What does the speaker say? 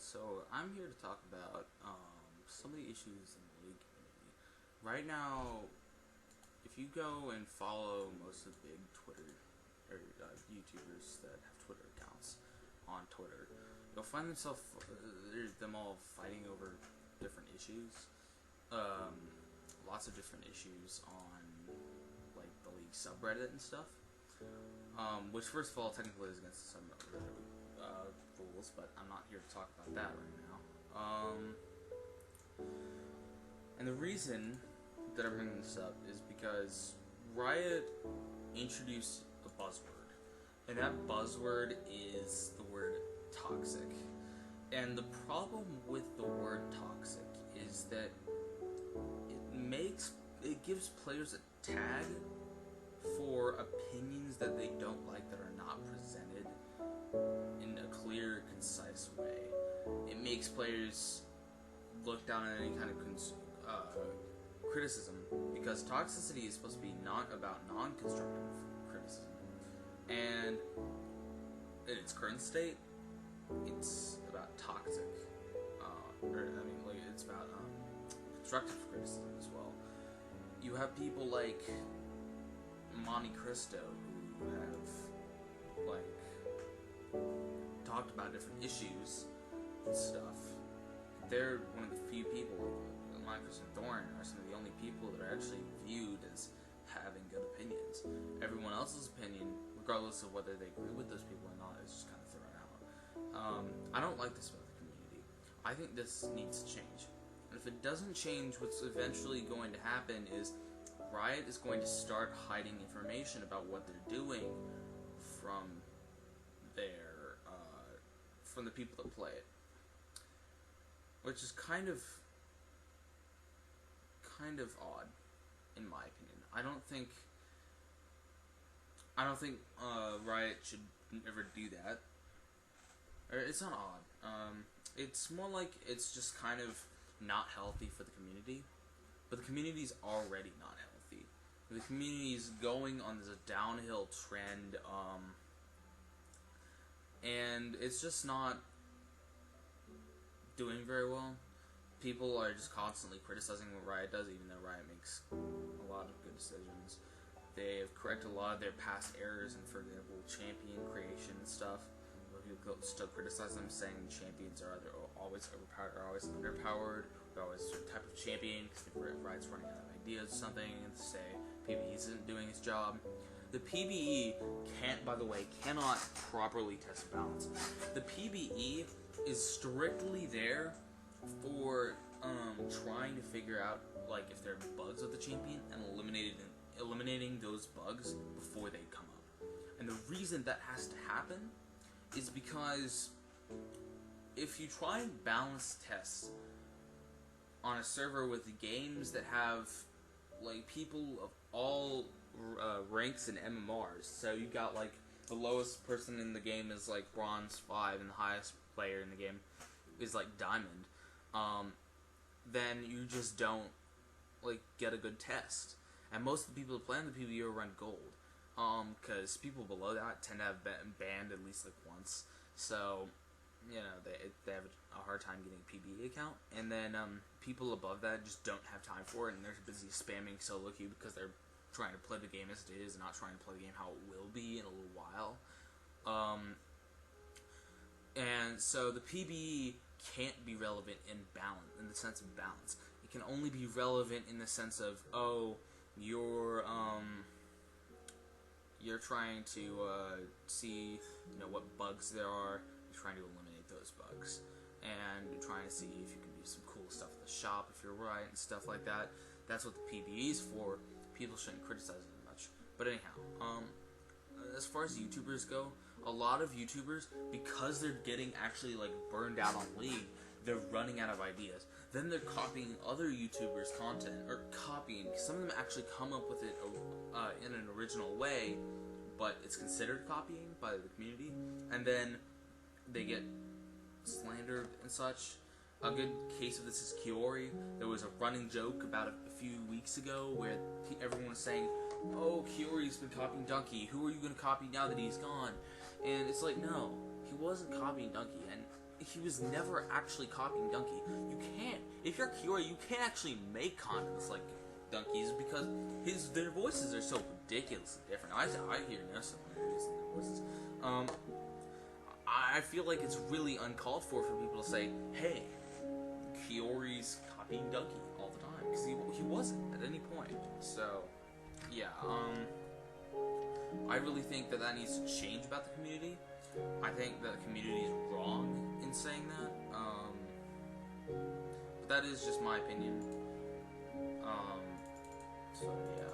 So I'm here to talk about some of the issues in the league community. Right now, if you go and follow most of the big Twitter or YouTubers that have Twitter accounts on Twitter, you'll find them all fighting over different issues. Um, Lots of different issues on like the league subreddit and stuff. Which first of all, technically is against some rules, but I'm not here to talk about that right now. And the reason that I'm bringing this up is because Riot introduced a buzzword, and that buzzword is the word toxic. And the problem with the word toxic is that it gives players a tag for opinions that they don't like that are not presented in a clear, concise way. It makes players look down on any kind of criticism, because toxicity is supposed to be not about non-constructive criticism. And in its current state, it's about toxic, it's about constructive criticism as well. You have people like Monte Cristo who have talked about different issues and stuff. They're one of the few people, like Monte Cristo and Thorn are some of the only people that are actually viewed as having good opinions. Everyone else's opinion, regardless of whether they agree with those people or not, is just kind of thrown out. I don't like this about the community. I think this needs to change. And if it doesn't change, what's eventually going to happen is Riot is going to start hiding information about what they're doing from from the people that play it, which is kind of odd, in my opinion. I don't think Riot should ever do that. Or it's not odd. It's more like it's just kind of not healthy for the community. But the community's already not healthy. The community's going on this downhill trend, and it's just not doing very well. People are just constantly criticizing what Riot does, even though Riot makes a lot of good decisions. They have corrected a lot of their past errors, and for example, champion creation and stuff. People still criticize them, saying champions are either always overpowered or always underpowered, or always a certain type of champion because Riot's running out of ideas or something, and say PvE isn't doing its job. The PvE cannot properly test balance. The PvE is strictly there for trying to figure out if there are bugs with the champion and eliminating those bugs before they come up. And the reason that has to happen is because if you try and balance tests on a server with games that have people of all ranks and MMRs, so you got the lowest person in the game is bronze 5 and the highest player in the game is diamond, then you just don't get a good test. And most of the people that play on the PvE will run gold. Because people below that tend to have been banned at least once, so they have a hard time getting a PvE account. And then people above that just don't have time for it, and they're busy spamming solo queue because they're trying to play the game as it is and not trying to play the game how it will be in a little while. And so the PvE can't be relevant in the sense of balance. It can only be relevant in the sense of, you're trying to see what bugs there are. You're trying to eliminate those bugs, and you're trying to see if you can do some cool stuff in the shop if you're right and stuff like that. That's what the PvE is for. People shouldn't criticize it much. But anyhow, as far as YouTubers go, a lot of YouTubers, because they're getting actually burned out on League, they're running out of ideas. Then they're copying other YouTubers' content, or copying. Some of them actually come up with it in an original way, but it's considered copying by the community, and then they get slandered and such. A good case of this is Kiori. There was a running joke about a few weeks ago where everyone was saying, "Oh, Kiori's been copying Dunkey. Who are you going to copy now that he's gone?" And it's no, he wasn't copying Dunkey, and he was never actually copying Donkey. You can't. If you're Kiori, you can't actually make contents like Donkey's because their voices are so ridiculously different. I hear no similarities in their voices. I feel like it's really uncalled for people to say, hey, Kiori's copying Donkey all the time, because he wasn't at any point. So, yeah, I really think that needs to change about the community. I think that the community is wrong in saying that, but that is just my opinion. So, yeah.